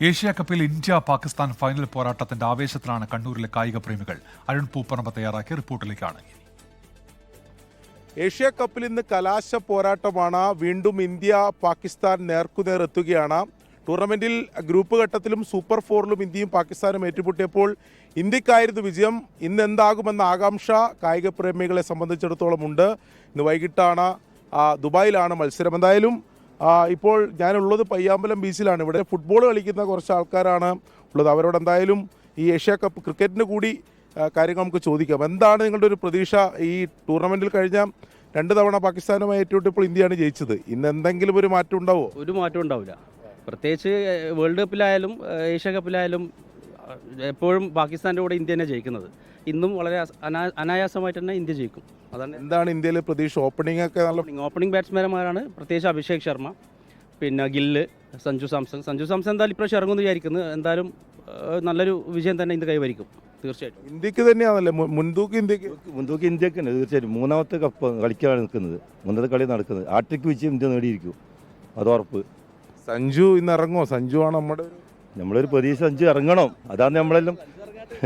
Asia കപ്പിൽ India Pakistan final പോരാട്ടത്തിന്റെ ആവേശത്തിലാണ് കണ്ണൂരിലെ കായിക പ്രേമികൾ. അരുൺ പൂപ്പറമ്പ തയ്യാറാക്കിയ റിപ്പോർട്ടിലേക്കാണ്. ഏഷ്യ കപ്പിൽ ഇന്ന് കലാശ പോരാട്ടമാണ്. വീണ്ടും ഇന്ത്യ പാകിസ്ഥാൻ നേർക്കുനേർ എത്തുകയാണ്. ടൂർണമെന്റിൽ ഗ്രൂപ്പ് ഘട്ടത്തിലും സൂപ്പർ ഫോറിലും ഇന്ത്യയും പാകിസ്ഥാനും ഏറ്റുമുട്ടിയപ്പോൾ ഇന്ത്യക്കായിരുന്നു വിജയം. ഇന്ന് എന്താകുമെന്ന ആകാംക്ഷ കായിക പ്രേമികളെ സംബന്ധിച്ചിടത്തോളം ഉണ്ട്. ഇന്ന് വൈകിട്ടാണ് ദുബായിലാണ് മത്സരം. എന്തായാലും ഇപ്പോൾ ഞാനുള്ളത് പയ്യാമ്പലം ബീച്ചിലാണ്. ഇവിടെ ഫുട്ബോൾ കളിക്കുന്ന കുറച്ച് ആൾക്കാരാണ് ഉള്ളത്. അവരോട് എന്തായാലും ഈ ഏഷ്യ കപ്പ് ക്രിക്കറ്റിന് കൂടി കാര്യങ്ങൾ നമുക്ക് ചോദിക്കാം. എന്താണ് നിങ്ങളുടെ ഒരു പ്രതീക്ഷ? ഈ ടൂർണമെന്റിൽ കഴിഞ്ഞ 2 തവണ പാകിസ്ഥാനുമായി ഏറ്റുമുട്ടിയപ്പോൾ ഇന്ത്യയാണ് ജയിച്ചത്. ഇന്ന് എന്തെങ്കിലും ഒരു മാറ്റം ഉണ്ടാവുമോ? ഒരു മാറ്റം ഉണ്ടാവില്ല. പ്രത്യേകിച്ച് വേൾഡ് കപ്പിലായാലും ഏഷ്യ കപ്പിലായാലും എപ്പോഴും പാകിസ്ഥാൻ്റെ കൂടെ ഇന്ത്യ തന്നെ ജയിക്കുന്നത്. ഇന്നും വളരെ അനായാസമായിട്ട് തന്നെ ഇന്ത്യ ജയിക്കും. അതാണ്. എന്താണ് ഇന്ത്യയിലെ പ്രതീക്ഷ? ഓപ്പണിംഗ് ഒക്കെ നല്ല ഓപ്പണിംഗ് ബാറ്റ്സ്മാൻമാരാണ്. പ്രത്യേകിച്ച് അഭിഷേക് ശർമ്മ, പിന്നെ ഗില്ല്, സഞ്ജു സാംസൺ എന്തായാലും ഇപ്രാവശ്യം ഇറങ്ങുമെന്ന് വിചാരിക്കുന്നത്. എന്തായാലും നല്ലൊരു വിജയം തന്നെ ഇന്ത്യ കൈവരിക്കും തീർച്ചയായിട്ടും. ഇന്ത്യക്ക് തന്നെയാണല്ലേ മുൻതൂക്കം? മുൻതൂക്കം ഇന്ത്യക്ക് തന്നെ തീർച്ചയായിട്ടും. 3ാമത്തെ കപ്പ് കളിക്കാണ് നിൽക്കുന്നത്, 3ാമത്തെ കളി നടക്കുന്നത്. ആട്രിക്ക് വിജയം ഇന്ത്യ നേടിയിരിക്കും, അത് ഉറപ്പ്. സഞ്ജു ഇന്ന് ഇറങ്ങുമോ? സഞ്ജു ആണ് നമ്മളൊരു പ്രതീക്ഷ. സഞ്ജു ഇറങ്ങണം, അതാണ് നമ്മളെല്ലാം.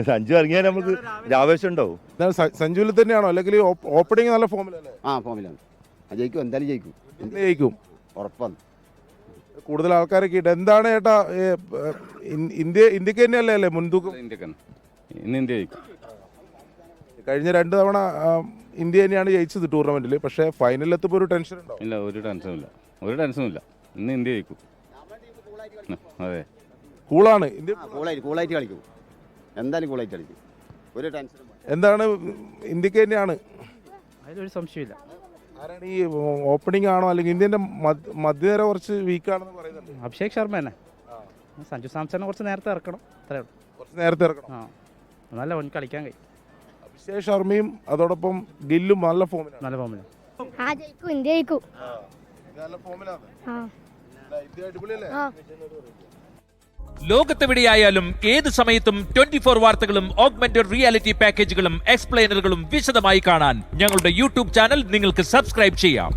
സഞ്ജു ഇറങ്ങിയാൽ നമുക്ക് ആവേശം ഉണ്ടാവും. സഞ്ജുവിൽ തന്നെയാണോ അല്ലെങ്കിൽ ഓപ്പണിംഗ് നല്ല ഫോമിലല്ലേ? ഫോമിലാണ്. ജയിക്കും, എന്തായാലും ജയിക്കും. ജയിക്കും ഉറപ്പാണ്. കൂടുതൽ ആൾക്കാരൊക്കെ ഇട്ട് എന്താണ് ചേട്ടാ ഇന്ത്യക്ക് തന്നെയല്ലേ അല്ലേ മുൻതൂക്കം? ഇന്ത്യ ജയിക്കും. കഴിഞ്ഞ 2 തവണ ഇന്ത്യ തന്നെയാണ് ജയിച്ചത് ടൂർണമെന്റിൽ. പക്ഷേ ഫൈനലിൽ എത്തുമ്പോൾ ഒരു ടെൻഷൻ ഉണ്ടോ? ഇല്ല, ഒരു ടെൻഷനും ഇല്ല. ഇന്ന് ഇന്ത്യ ജയിക്കും. അതെ, കൂളാണ് ഇന്ത്യ. കൂളായിട്ട് കളിക്കും, എന്തായാലും കൂളായിട്ട് കളിക്കും. ഒരു ടെൻഷനും. എന്താണ് ഇന്ത്യക്ക് തന്നെയാണ്? അതിലൊരു സംശയമില്ല. ആരാണ് ഈ ഓപ്പണിംഗ് ആണോ അല്ലെങ്കിൽ ഇന്ത്യൻ്റെ മധ്യനിര കുറച്ച് വീക്കാണെന്ന് പറയുന്നുണ്ട്? അഭിഷേക് ശർമ്മ തന്നെ. സഞ്ജു സാംസനെ കുറച്ച് നേരത്തെ ഇറക്കണം, അത്രേ ഉള്ളൂ. കുറച്ച് നേരത്തെ ഇറക്കണം. നല്ല കളിക്കാൻ കഴിയും. അഭിഷേക് ശർമ്മയും അതോടൊപ്പം ഗില്ലും നല്ല ഫോമിലാണ്. ഇന്ത്യ ജയിക്കും. നല്ല ഫോമിലാണ്. ഇന്ത്യ അടിപൊളിയല്ലേ? ലോകത്തെവിടെയായാലും ഏത് സമയത്തും 24 വാർത്തകളും ഓഗ്മെന്റഡ് റിയാലിറ്റി പാക്കേജുകളും എക്സ്പ്ലെയിനറുകളും വിശദമായി കാണാൻ ഞങ്ങളുടെ യൂട്യൂബ് ചാനൽ നിങ്ങൾക്ക് സബ്സ്ക്രൈബ് ചെയ്യാം.